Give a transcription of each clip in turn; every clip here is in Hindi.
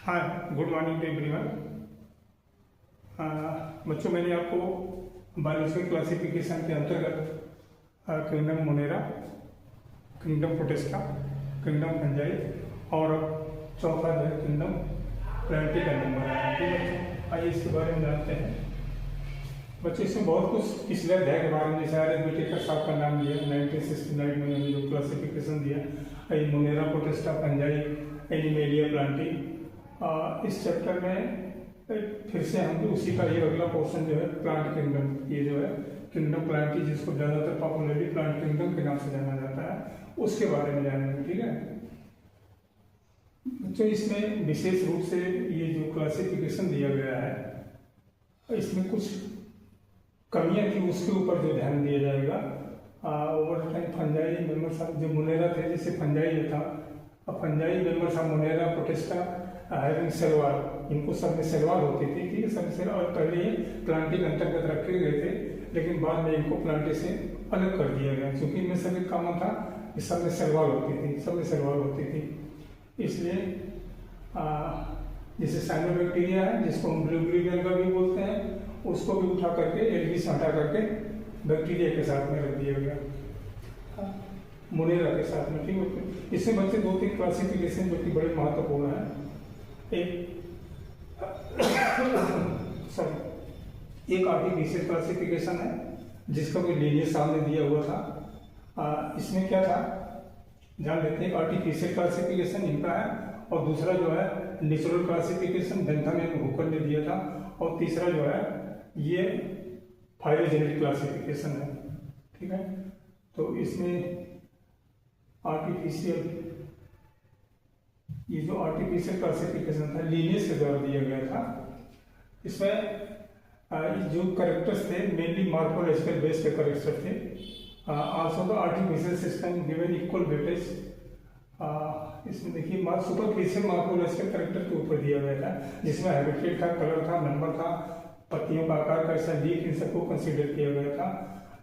हाँ, गुड मॉर्निंग टू एवरीवन। बच्चों, मैंने आपको बायोलॉजिकल क्लासिफिकेशन के अंतर्गत kingdom Monera, kingdom protista, kingdom fungi और चौथा जो है किंगडम प्लांटी का नंबर है। ठीक है बच्चों, आइए इसके बारे में जानते हैं। बच्चों, इसमें बहुत कुछ पिछले अध्याय के बारे में, जैसे अरिथमेटिक का साहब का नाम दिया 1969 में जो क्लासिफिकेशन दिया, Monera, protista, fungi, animalia, Plantae. इस चैप्टर में फिर से हम उसी का ये अगला पोर्शन जो है प्लांट किंगडम, ये जो है किंगडम प्लांटी, जिसको ज़्यादातर पॉपुलरली प्लांट किंगडम के नाम से जाना जाता है, उसके बारे में जानेंगे। ठीक है बच्चों, इसमें विशेष रूप से ये जो क्लासिफिकेशन दिया गया है, इसमें कुछ कमियां थी, उसके ऊपर जो ध्यान दिया जाएगा। Over time fungi members of जो मोनेरा थे, जैसे फंजाई था, fungi members of Monera, protista having cell wall, इनको सब में सेलवाल होती थी। ठीक है, सब सेलवाल पहले ये प्लांटी के अंतर्गत रखे गए थे, लेकिन बाद में इनको प्लांटी से अलग कर दिया गया, क्योंकि इनमें सब एक कॉमन था, इस सब में सेलवाल होती थी, सब में सेलवाल होती थी। इसलिए जैसे साइनोबैक्टीरिया है, जिसको हम ब्लू का भी बोलते हैं, उसको भी उठा करके एलगी से हटा करके बैक्टीरिया के साथ में रख दिया गया, मोनेरा के साथ में। ठीक है, इसमें बच्चे दो तीन क्लासिफिकेशन जो कि बड़े महत्वपूर्ण है। एक आर्टिफिशियल क्लासिफिकेशन है, जिसका कोई लीनियर सामने दिया हुआ था। इसमें क्या था ध्यान देते हैं। आर्टिफिशियल क्लासिफिकेशन इनका है, और दूसरा जो है natural classification Bentham and Hooker ने दिया था, और तीसरा जो है ये फाइलोजेनेटिक क्लासिफिकेशन है। ठीक है, तो इसमें आर्टिफिशियल, ये जो आर्टिफिशियल क्लासिफिकेशन था लीनियस के द्वारा दिया गया था। इसमें जो करेक्टर्स थे मेनली मॉर्फोलॉजिकल बेस पे करेक्टर थे। Also the artificial system given equal weightage. इसमें देखिए सुपरफिशियल मॉर्फोलॉजिकल करेक्टर के ऊपर दिया गया था, जिसमें हैबिटेट था, कलर था, नंबर था, पत्तियों का आकार कैसा, लीफ, इन सबको कंसीडर किया गया था।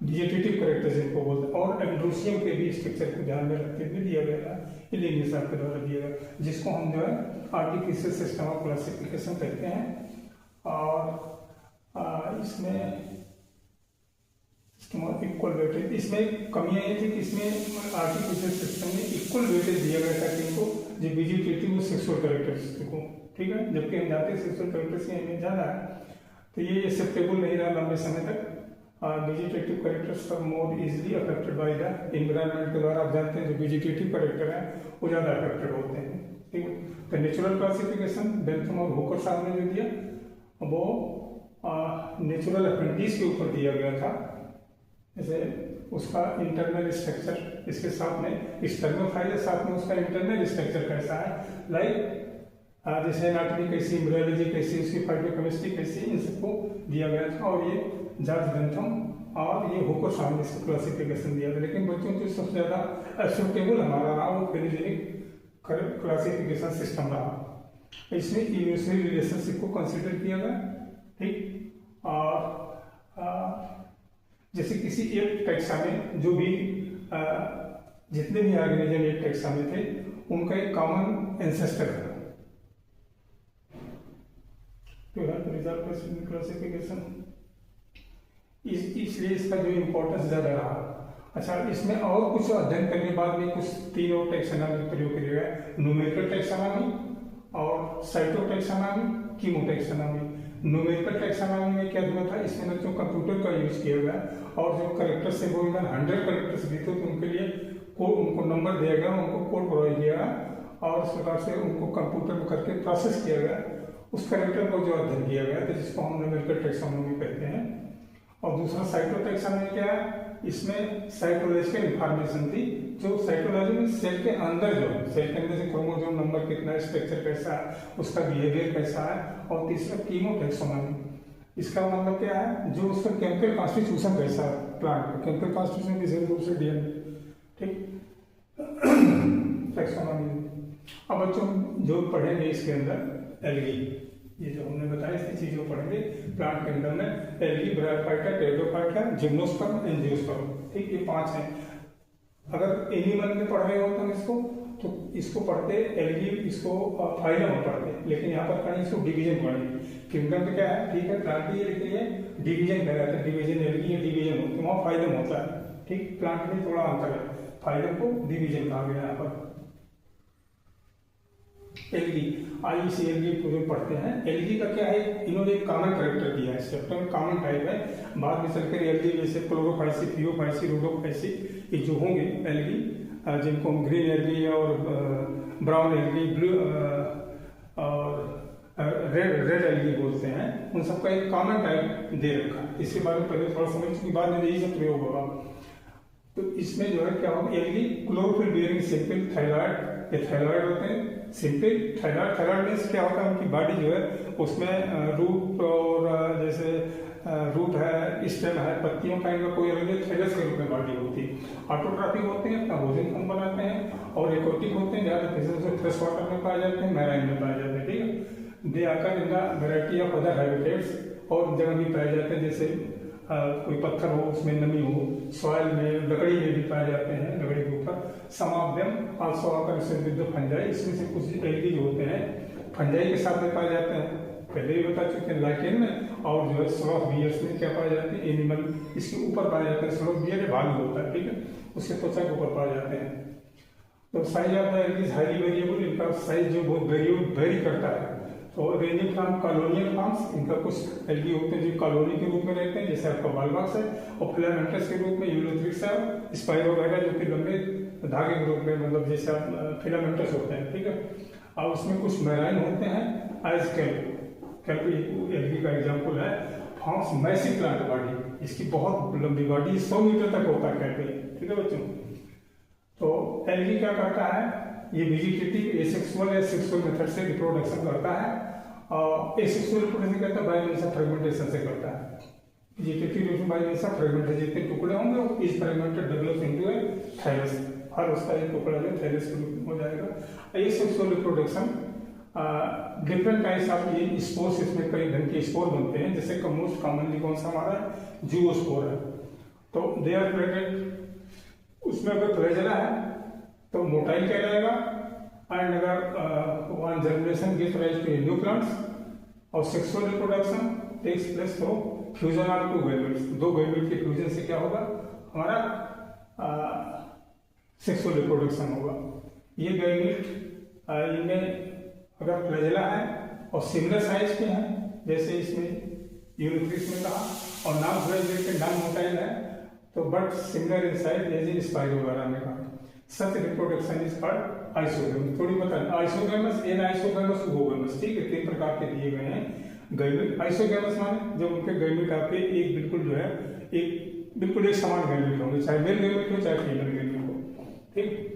वेजिटेटिव करेक्टर्स इनको बोलते हैं, और एंड्रोसियम के भी स्ट्रक्चर को ध्यान में रखते हुए दिया गया था। ये लीनियस के द्वारा दिया गया, जिसको हम जो है आर्टिफिशियल सिस्टम ऑफ क्लासिफिकेशन कहते हैं। और इसमें इक्वल वेटेज, इसमें कमियां ये थी कि इसमें आर्टिफिशियल सिस्टम में इक्वल वेटेज दिया गया था किनको, जो वेजिटेटिव और सेक्सुअल करेक्टर्स को। ठीक है, जबकि हम जानते हैं सेक्सुअल करेक्टर्स की अहमियत ज़्यादा है, तो ये एक्सेप्टेबल नहीं रहा लंबे समय तक। Vegetative characters are more easily affected by the environment के द्वारा। आप जानते हैं जो वेजिटेटिव करेक्टर है वो ज़्यादा अफेक्टेड होते हैं। ठीक है, तो नेचुरल क्लासिफिकेशन बेंथम और हुकर साहब ने जो दिया वो नेचुरल अपेंडिस के ऊपर दिया गया था। जैसे उसका इंटरनल स्ट्रक्चर, इसके साथ में स्पर्मेफाइल, साथ में उसका इंटरनल स्ट्रक्चर कैसा है, लाइक जैसे एनाटॉमी कैसी, एम्ब्रियोलॉजी कैसी, उसकी फाइटोकेमिस्ट्री कैसी, इन सबको दिया गया था। और ये जॉर्ज बेंथम और ये हुकर साहब ने इसको क्लासिफिकेशन दिया था। लेकिन बच्चों को सबसे ज़्यादा एक्सेप्टेबल हमारा रहा वो फिलोजेनिक क्लासिफिकेशन सिस्टम रहा। इसमें इवोल्यूशनरी रिलेशनशिप को कंसिडर किया गया। ठीक, और जैसे किसी एक टैक्सा में जो भी जितने भी ऑर्गेनिज्म एक टैक्सा में थे, उनका एक कॉमन एंसेस्टर था। क्लासिफिकेशन इसलिए इसका जो इम्पोर्टेंस ज़्यादा रहा। अच्छा, इसमें और कुछ अध्ययन करने के बाद में कुछ तीन और टैक्सोनॉमी प्रयोग किया गया है, न्यूमेरिकल टैक्सोनॉमी और साइटोटैक्सोनॉमी, कीमोटैक्सोनॉमी। न्यूमेरिकल टैक्सोनॉमी में क्या हुआ था, इसमें बच्चों कंप्यूटर का यूज किया गया, और जो करेक्टर्स है वो इधर 100 करेक्टर्स भी थे, तो उनके लिए उनको नंबर दिया गया, उनको कोड प्रोवाइड किया गया, और उस प्रकार से उनको कंप्यूटर में करके प्रोसेस किया गया, उस करेक्टर को जो अध्ययन किया गया था, जिसको हम न्यूमेरिकल टैक्सोनॉमी कहते हैं। और दूसरा साइटोटैक्सोनॉमी क्या है, इसमें साइटोलॉजिकल इंफॉर्मेशन थी, जो साइटोलॉजी में सेल के अंदर जो सेल के अंदर से क्रोमोसोम नंबर कितना, स्ट्रक्चर कैसा है, उसका बिहेवियर कैसा है। और तीसरा कीमोटैक्सोनॉमी, इसका मतलब क्या है, जो उसका केमिकल कॉन्स्टिट्यूशन कैसा है, प्लांट का केमिकल कॉन्स्टिट्यूशन विशेष रूप से डीएनए। ठीक, टैक्सोनॉमी। अब बच्चों जो पढ़ेंगे इसके अंदर एल्गी, ये जो हमने बताया इसकी चीज़ों पढ़ेंगे प्लांट किंगडम में। Algae, bryophyta, pteridophyta, gymnosperm, angiosperm. ठीक, ये 5 हैं। अगर एनिमल में पढ़ रहे हो तो इसको, तो इसको पढ़ते एलगी, इसको फाइलम में पढ़ते, लेकिन यहाँ पर कहीं इसको डिवीजन पढ़ेंगे। किंगडम में क्या है, ठीक है, प्लांट ही है, लेकिन ये डिवीजन कहलाता है, डिवीजन एलगी या डिवीजन होती है, वहाँ फाइलम होता है, ठीक। प्लांट में थोड़ा अंतर है, फाइलम को डिवीजन कहा गया यहाँ पर। एलगी, IUCLG जो पढ़ते हैं, एलगी का क्या है, इन्होंने एक कॉमन कैरेक्टर दिया है, इस चैप्टर में कॉमन टाइप है, बाद में चलकर एलगी जैसे क्लोरोफाइसी, फियोफाइसी, रोडोफाइसी, ये जो होंगे एलगी, जिनको हम ग्रीन एलगी और ब्राउन एलगी, ब्लू और रेड एलगी बोलते हैं, उन सबका एक कॉमन टाइप दे रखा है। इसके बारे में पहले थोड़ा समझ के बाद में यही सब प्रयोग होगा। तो इसमें जो है क्या होगा, algae chlorophyll bearing simple thyroid, ये थायराइड होते हैं सिंपल थायराइड। थायराइड मीन्स क्या होता है, उनकी बॉडी जो है उसमें रूट और जैसे रूट है, स्टेम है, पत्तियों का इनका कोई अलग थायरस के रूप में बॉडी होती है। ऑटोट्रॉफिक होते हैं, अपना भोजन कम बनाते हैं, और एक्वाटिक होते हैं, ज़्यादा फ्रेश वाटर में पाए जाते हैं, मैराइन में पाए जाते हैं, ठीक है। दे आकर इनका वेराइटी ऑफ अदर हैबिटेट्स और जगह भी पाए जाते हैं, जैसे कोई पत्थर हो उसमें नमी हो, सॉइल में, लकड़ी में भी पाए जाते हैं, लकड़ी के ऊपर। सम ऑफ देम आल्सो आकर विद फंजाई, इसमें से कुछ एलगी जो होते हैं फंजाई के साथ में पाए जाते हैं, पहले भी बता चुके हैं, लाइकेन में, और जो है स्लॉथ बियर्स में क्या पाए जाते हैं, एनिमल इसके ऊपर पाए जाते हैं, स्लॉथ बियर भालू होता है, ठीक है, उसके त्वचा के ऊपर पाए जाते हैं। तो size of the algae is highly variable, इनका साइज जो बहुत वेरी करता है। तो रेंजिंग फ्रॉम कॉलोनियल फॉर्म्स, इनका कुछ एलगी होते हैं जो कॉलोनी के रूप में रहते हैं, जैसे आपका बालबाक्स है, और फिलामेंटस के रूप में यूलोथ्रिक्स है, स्पाइरो वगैरह जो कि लंबे धागे के रूप में, मतलब जैसे आप फिलामेंटस होते हैं, ठीक है। और उसमें कुछ मैराइन होते हैं, एज कैल्प एलगी का एग्जाम्पल है, फॉर्म्स मैसिव प्लांट बॉडी, इसकी बहुत लंबी बॉडी 100 मीटर तक होता है कैल्प, ठीक है बच्चों। तो एलगी क्या करता है, ये वेजिटेटिव एसेक्सुअल या सेक्सुअल मेथड से रिप्रोडक्शन करता है, और एसेक्सुअल रिप्रोडक्शन करता है बायोमेसा फ्रेगमेंटेशन से करता है। वेजिटेटिव बायोमेसा फ्रेगमेंटेशन, जितने टुकड़े होंगे इस फ्रेगमेंटेड डेवलप्स इनटू ए थायरस, हर उसका एक टुकड़ा जो थायरस के रूप में हो जाएगा। Asexual reproduction different types of ये स्पोर्स, इसमें कई ढंग के स्पोर बनते हैं, जैसे मोस्ट कॉमनली कौन सा हमारा जूओस्पोर है। तो दे आर प्लेटेड, उसमें अगर फ्लैजेला है तो मोटाइल कहलाएगा, एंड अगर one generation gives rise to new plants, और sexual reproduction takes place through fusion of two gametes, दो गैमेट के फ्यूजन से क्या होगा, हमारा सेक्सुअल रिप्रोडक्शन होगा। ये गैमेट इनमें अगर फ्लैजेला है और सिमिलर साइज के हैं, जैसे इसमें यूनिट्रिक्स में कहा, और नॉन फ्लैजेलेटेड नॉन मोटाइल है, तो but similar in size as in spiro वगैरह में कहा, such reproduction is called isogamous. थोड़ी बता, आइसोगैमस, एन आइसोगैमस, ओगैमस, ठीक है, 3 प्रकार के दिए गए हैं गैमेट। आइसोगैमस माने जब उनके गैमेट आपके एक बिल्कुल जो है बिल्कुल एक समान गैमेट होंगे, चाहे मेल गैमेट हो चाहे फीमेल गैमेट हो, ठीक।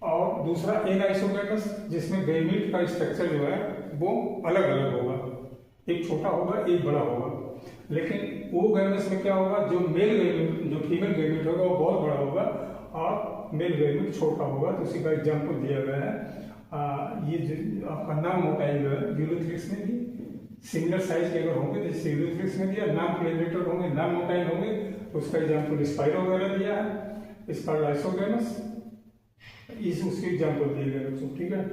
और दूसरा एन आइसोगैमस, जिसमें गैमेट का स्ट्रक्चर जो है वो अलग अलग होगा, एक छोटा होगा एक बड़ा होगा। लेकिन वो गैमेट्स में क्या होगा, जो मेल गैमेट, जो फीमेल गैमेट होगा वो बहुत बड़ा होगा और मेल गैमेट छोटा होगा। तो उसी का एग्जाम्पल दिया गया है। ये आपका नाम मोटाइल यूलोथ्रिक्स में भी सिमिलर साइज के अगर होंगे, जैसे यूलोथ्रिक्स में दिया, नाम फ्लैजेलेटेड होंगे, नाम मोटाइल होंगे, तो उसका एग्जाम्पल स्पाइरो वगैरह दिया है, इसका आइसोगैमस, इस उसके एग्जाम्पल दिए गए बच्चों, ठीक है।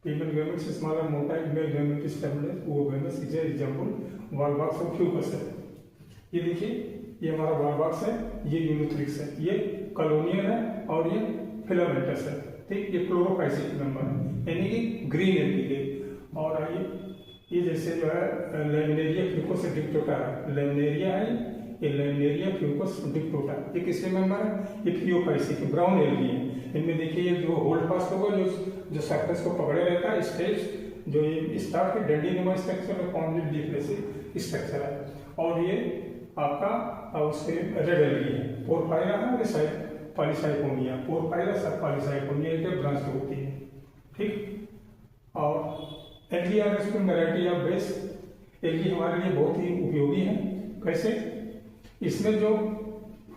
Female gamete smaller motile, male gamete stay blessed, वो गैमेट इज एग्जाम्पल वॉलबॉक्स और फ्यूकस है। ये देखिए, ये हमारा वॉलबॉक्स है, ये यूलोथ्रिक्स है, ये कॉलोनियल है, और ये फिलामेंटस है, ठीक। ये क्लोरोफाइसिक मेंबर है, यानी कि ग्रीन एलगी। और ये जैसे जो है लैमिनेरिया फ्यूकोस डिक्टोटा है, लैमिनेरिया है, ये लैमिनेरिया फ्यूकोस डिक्टोटा, ये किसके मेंबर है, ये फियोफाइसिक ब्राउन एलगी है। इनमें देखिए ये जो होल्ड फास्ट होगा, जो सरफेस को पकड़े रहता है, स्टेज जो ये स्टार्ट के डंडी नुमा स्ट्रक्चर और कॉन्डिल डिफ्लेसिव स्ट्रक्चर है, और ये आपका उससे रेड एलगी है, पोरफायरा है, और पॉलीसाइकोनिया, पोरफायरा सब पॉलीसाइकोनिया के ब्रांच होती है, ठीक। और algae are spring variety of base, algae हमारे लिए बहुत ही उपयोगी है। कैसे, इसमें जो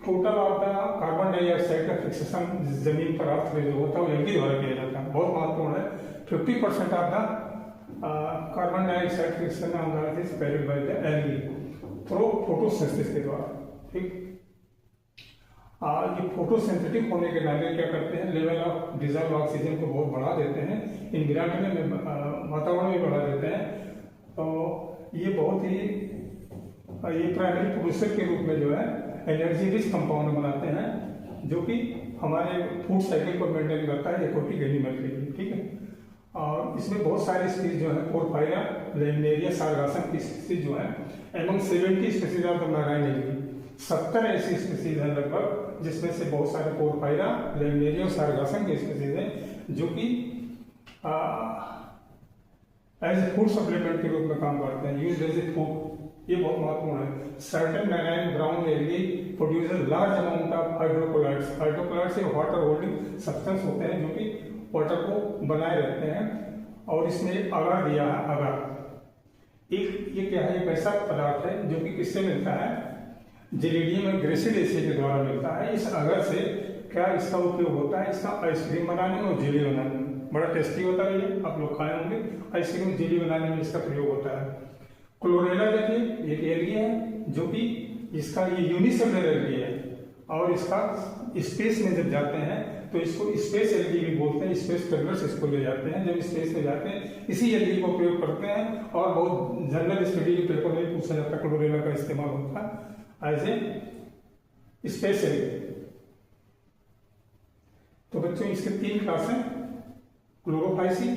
total of the carbon dioxide का फिक्सेशन जमीन पर अर्थ में जो होता है वो एलगी द्वारा किया जाता है, बहुत महत्वपूर्ण है। 50% of the carbon dioxide fixation on the earth is carried by the algae through photosynthesis के द्वारा, ठीक। ये फोटोसिंथेटिक होने के नाते क्या करते हैं, लेवल ऑफ डिजॉल्व ऑक्सीजन को बहुत बढ़ा देते हैं, एनवायरनमेंट में वातावरण में बढ़ा देते हैं। तो ये बहुत ही ये प्राइमरी प्रोड्यूसर के रूप में जो है एनर्जी रिच कंपाउंड बनाते हैं, जो कि हमारे फूड साइकिल को मेंटेन करता है एक्वाटिक एनिमल के लिए। ठीक है, और इसमें बहुत सारे स्पीसीज जो है, पोरफायरा, लैमिनेरिया, सारगासम की स्पीसीज जो है, among 70 species of the marine algae, 70 ऐसी स्पीसीज हैं लगभग, जिसमें से बहुत सारे पोरफायरा, लैमिनेरिया और सारगासम की स्पीसीज हैं, जो कि एज ए फूड सप्लीमेंट के रूप में काम करते हैं, यूज एज ए फूड। ये बहुत महत्वपूर्ण है। Certain marine brown algae produce large amount of hydrocolloids. Hydrocolloids ये वाटर होल्डिंग सब्सटेंस होते हैं, जो कि वाटर को बनाए रखते हैं। और इसमें अगर दिया है, अगर ये क्या है, एक ऐसा पदार्थ है जो कि किससे मिलता है, जेलिडियम ग्रेसिडेसी के द्वारा मिलता है। इस अगर से क्या इसका उपयोग होता है, इसका आइसक्रीम बनाने में और जेली बनाने में। बड़ा टेस्टी होता है ये, आप लोग खाए होंगे। आइसक्रीम जेली बनाने में इसका प्रयोग होता है। क्लोरेला देखिए, एक एल्गी है जो कि इसका ये यूनिसेलुलर एल्गी है, और इसका स्पेस में जब जाते हैं तो इसको स्पेस एल्गी भी बोलते हैं। स्पेस ट्रेवलर्स इसको ले जाते हैं, जब स्पेस में जाते हैं इसी एल्गी को प्रयोग करते हैं। और बहुत जनरल स्टडी के पेपर में पूछा जाता है, क्लोरेला का इस्तेमाल होता है एज ए स्पेस एल्गी। तो बच्चों इसके 3 क्लास हैं, क्लोरोफाइसी,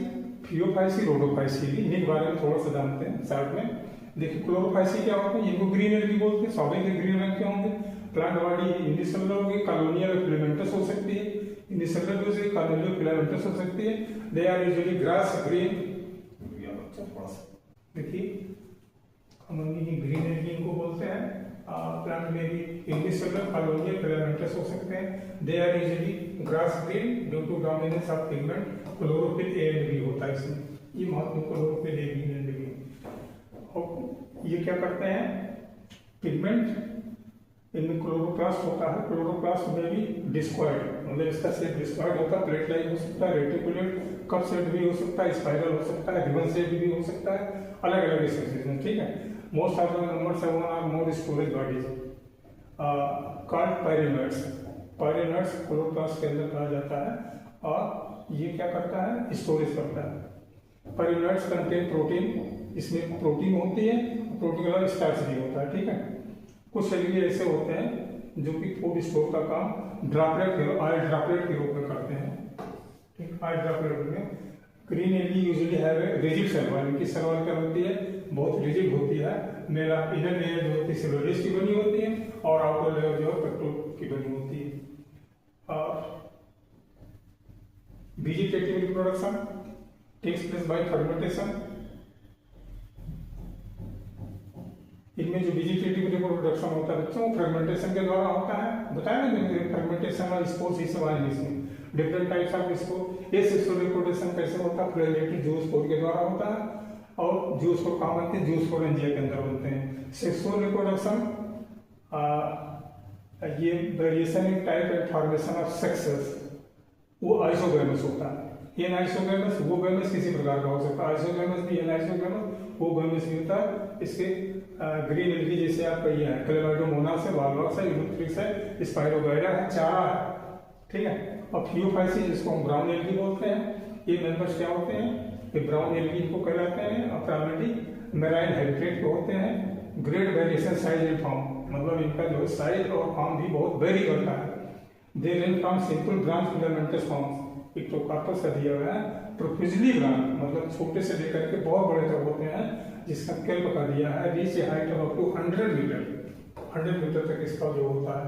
फियोफाइसी, रोडोफाइसी। इन्हीं के बारे में थोड़ा सा जानते हैं शॉर्ट में। देखिए क्लोरोफाइसी क्या होता है, इनको ग्रीन एल्गी बोलते हैं। स्वाभाविक ग्रीन रंग के होंगे। प्लांट बॉडी यूनिसेलुलर होगी, कॉलोनियल फिलामेंटस हो सकती है, यूनिसेलुलर भी हो सकती है, कॉलोनियल फिलामेंटस हो सकती है। They are usually grass green. देखिए कॉलोनी ग्रीन एल्गी इनको बोलते हैं। प्लांट में भी यूनिसेलुलर, कॉलोनियल फिलामेंटस हो सकते हैं। They are usually grass green due to dominance of pigment. Chlorophyll a and b होता है इसमें, ये महत्वपूर्ण chlorophyll a b and b. और ये क्या करते हैं, पिगमेंट इनमें क्लोरोप्लास्ट होता है। क्लोरोप्लास्ट में भी डिस्कॉइड, मतलब इसका शेप डिस्कॉइड होता है। प्लेट लाइक हो सकता है, रेटिकुलेट, कप शेप भी हो सकता है, स्पाइरल हो सकता है, रिबन शेप भी हो सकता है, अलग अलग स्पेसीज में। ठीक है, most of the number 7 are more storage bodies called pyrenoids. Pyrenoids chloroplast के अंदर कहा जाता है, और ये क्या करता है, स्टोरेज करता है। पायरेनोइड्स कंटेन प्रोटीन, इसमें प्रोटीन होती है, प्रोटीन के अलावा स्टार्च भी होता है। ठीक है, कुछ एल्गी ऐसे होते हैं जो कि फूड स्टोर का काम ड्रॉपलेट, ऑयल ड्रॉपलेट के रूप में करते हैं। ठीक, ऑयल ड्रॉपलेट में green algae usually have a rigid cell wall. इनकी सेल वॉल क्या होती है, बहुत रिजिड होती है। मेरा इनर लेयर जो होती है सेलुलोज की बनी होती है, और आउटर लेयर जो है पेट्रोल की बनी होती है। और vegetative reproduction takes place by fermentation. इनमें जो वेजिटेटिव रिप्रोडक्शन होता है बच्चों, फर्मेंटेशन के द्वारा होता है। बताया ना फर्मेंटेशन और स्पोर्स ये सब आएंगे इसमें, डिफरेंट टाइप्स ऑफ स्पोर। ये सेक्सुअल रिप्रोडक्शन कैसे होता है, फ्लोरेटेड जूस्पोर के द्वारा होता है। और जूस्पोर कहाँ बनते हैं, जूस्पोरेंजिया के अंदर बनते हैं। सेक्सुअल रिप्रोडक्शन ये variation in type and formation of sexes, वो आइसोगैमस होता है। एन आइसोगैमस, वो गैमस किसी प्रकार का हो सकता है। आइसोगैमस भी, एन आइसोगैमस, वो गैमस भी होता है। इसके ग्रीन एल्गी जैसे आपका ये है, क्लेमाइडोमोनास है, वालवाक्स है, यूनिट्रिक्स है, स्पाइरोगाइडा है, चारा है। ठीक है, और फियोफाइसी जिसको हम ब्राउन एल्गी बोलते हैं, ये मेंबर्स क्या होते हैं, ये ब्राउन एल्गी को कहलाते हैं। और प्राइमरी मैराइन हैबिटेट के होते हैं। Great variation size and form, मतलब इनका जो साइज और फॉर्म भी बहुत वेरी करता है। They range from simple branch filamentous forms, एक तो कार्पस का दिया हुआ है, प्रोफिजली ब्रांच मतलब छोटे से लेकर के बहुत बड़े तक होते हैं, जिसका कैल्प का दिया है, reach a height of up to 100 metre, 100 metre तक इसका जो होता है।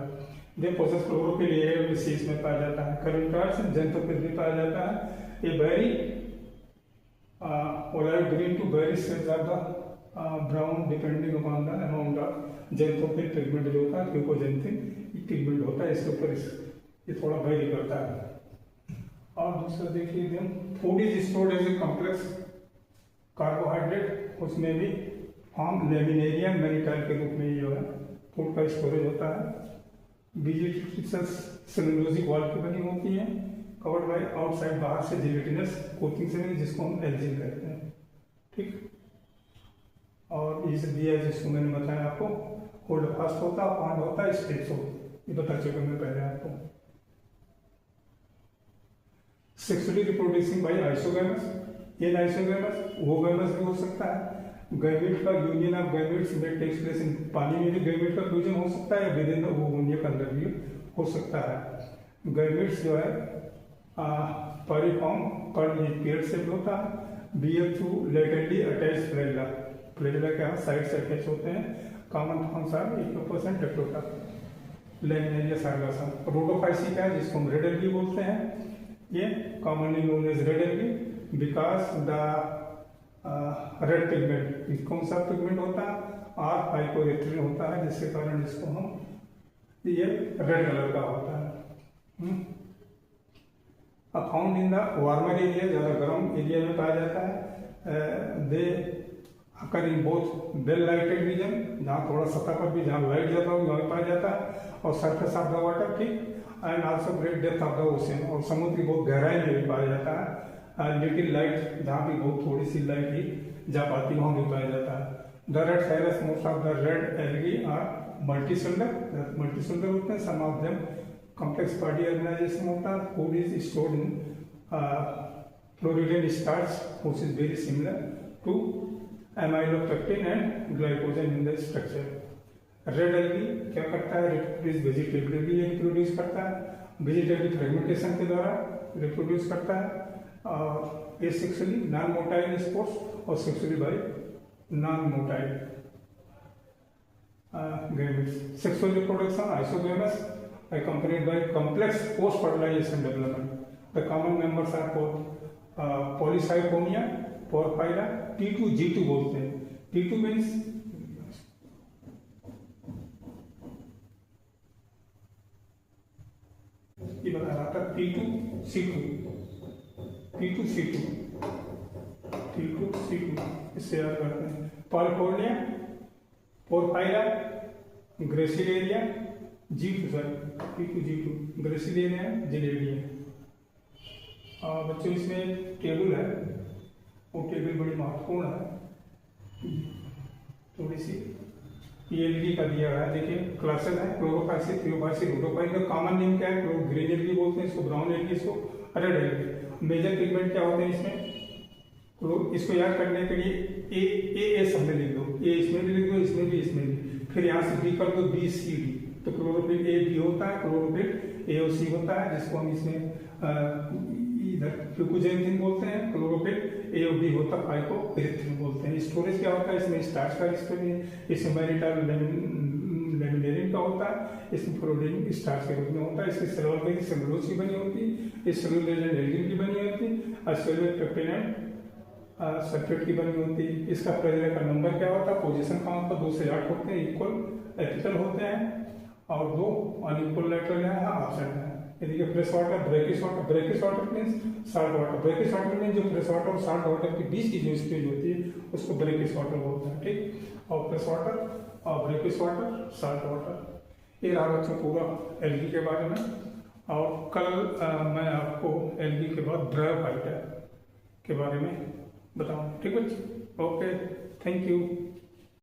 दे पोसेस क्लोरोफिल ए भी इसमें पाया जाता है। करेंटार्स जेंथोफिल भी पाया जाता है। ये vary olive green to vary shades of the brown depending upon the amount of xanthophyll pigment जो होता है, फ्यूकोजेंथिन पिगमेंट होता है इसके ऊपर, ये थोड़ा वेरी करता है। और दूसरा देखिए, food is stored as a complex carbohydrate, उसमें भी फॉर्म लेमिनेरिया मैनिटाइल के रूप में जो है फूड का स्टोरेज होता है। वेजिटेटिव सेलुलोजिक वॉल की बनी होती है, कवर्ड बाय आउटसाइड, बाहर से जिलेटिनस कोटिंग से, जिसको हम एल्जिन कहते हैं। ठीक, और ये सब दिया जिसको मैंने बताया आपको, होल्ड फास्ट होता है, पॉन्ड होता है, स्ट्रेच होता है। ये बता चुका मैं पहले आपको। सेक्सुअली रिप्रोड्यूसिंग बाय आइसोगैमस, इन आइसोगैमस ओवोगैमस भी हो सकता है। गैमेट का यूनियन ऑफ गैमेट्स में टेक्स प्लेस इन, पानी में भी गैमेट का फ्यूजन हो सकता है, विद इन द ओवोनिया के अंदर भी हो सकता है। गैमेट्स जो है परिफॉर्म पर पेयर शेप होता है, bear through laterally attach flagella, flagella के यहाँ साइड से अटैच होते हैं। Common forms are Ectocarpus Dictyota, Laminaria Sargassum. Rhodophyceae का है जिसको हम रेड एल्गी बोलते हैं, ये commonly known as red algae because the red pigment, कौन सा पिगमेंट होता है, आर फाइकोरेक्टिन होता है, जिसके कारण इसको हम ये रेड कलर का होता है। Found in the warmer area, ज़्यादा गर्म एरिया में पाया जाता है। They occur in both well lighted region, जहाँ थोड़ा सतह पर भी जहाँ लाइट ज़्यादा हो वहाँ पाया जाता है, और सरफेस ऑफ द वाटर ठीक, and also great depth of the ocean, और समुद्र की बहुत गहराई में भी पाया जाता है। लिटिल लाइट, जहाँ भी बहुत थोड़ी सी लाइट ही जा पाती वहाँ भी पाया जाता है। द रेड साइरस, most of the red algae are multicellular, multicellular होते हैं, some of them complex body organisation होता है। Food is stored in floridean starch which is very similar to amylopectin and glycogen in the structure. Red algae क्या करता है, रिप्रोड्यूस वेजिटेबली रिप्रोड्यूस करता है, वेजिटेबल फ्रेगमेंटेशन के द्वारा रिप्रोड्यूस करता है, और ये सेक्सुअली नॉन मोटाइल स्पोर्स और sexually bye non motile gametes. Sexual reproduction isogamous accompanied by complex post-fertilization development. The common members are polycyponia, porphyra, T2, G2 बोलते हैं। T2 means ये बता रहा था T2, C2, T2, C2, T2, C2 इससे याद करते हैं। Polysiphonia, Porphyra, Gracilaria, G2 sir, T2, G2, Gracilaria, जिलेरिया। बच्चों इसमें एक टेबल है, वो टेबल बड़ी महत्वपूर्ण है, थोड़ी सी एलगी का दिया हुआ है। देखिए क्लासेस है, क्लोरोफाइसिस, थियोफाइसिस, रोडोफाइट का कॉमन नेम क्या है, ग्रीन एलगी बोलते हैं इसको, ब्राउन एलगी इसको, रेड एलगी। मेजर पिगमेंट क्या होते हैं इसमें, इसको याद करने के लिए ए शब्द लिख दो, ए इसमें भी लिख दो, इसमें भी, इसमें भी, फिर यहाँ से बी कर दो, बी सी डी, तो क्लोरोफिल ए बी होता है, क्लोरोफिल ए और सी होता है, जिसको हम इसमें इधर फ्यूकोजेंथिन बोलते हैं, क्लोरोफिल ए और बी होता है, फाइकोपेरिथ्रिन बोलते हैं। स्टोरेज क्या होता है इसमें, स्टार्च का स्टोरेज, इसमें मैरिटाइल लेमिनेरिन का होता है, इसमें फ्लोरीन स्टार्च के रूप में होता है। इसकी सेलुलोज सेलुलोज की बनी होती है, इस सेलुलोज एल्गिन की बनी होती है, और सेलुलोज पेप्टाइड सल्फेट की बनी होती है। इसका प्रेशर का नंबर क्या होता है, पोजीशन का होता है, 2 से 8 होते हैं, इक्वल एपिकल होते हैं, और 2 अनइक्वल लेटरल है, ऑब्सेंट है। यदि fresh water, brackish water, brackish water means salt water, brackish water means जो फ्रेश वाटर और साल्ट वाटर के बीच की जो स्टेज होती है उसको ब्रैकिश वाटर बोलते हैं, ठीक। और फ्रेश वाटर और ब्रैकिश वाटर, साल्ट वाटर। ये रहा बच्चों पूरा एल्गी के बारे में। और कल मैं आपको एल्गी के बाद ब्रायोफाइटा के बारे में बताऊँ, ठीक बच्चे। Okay, thank you.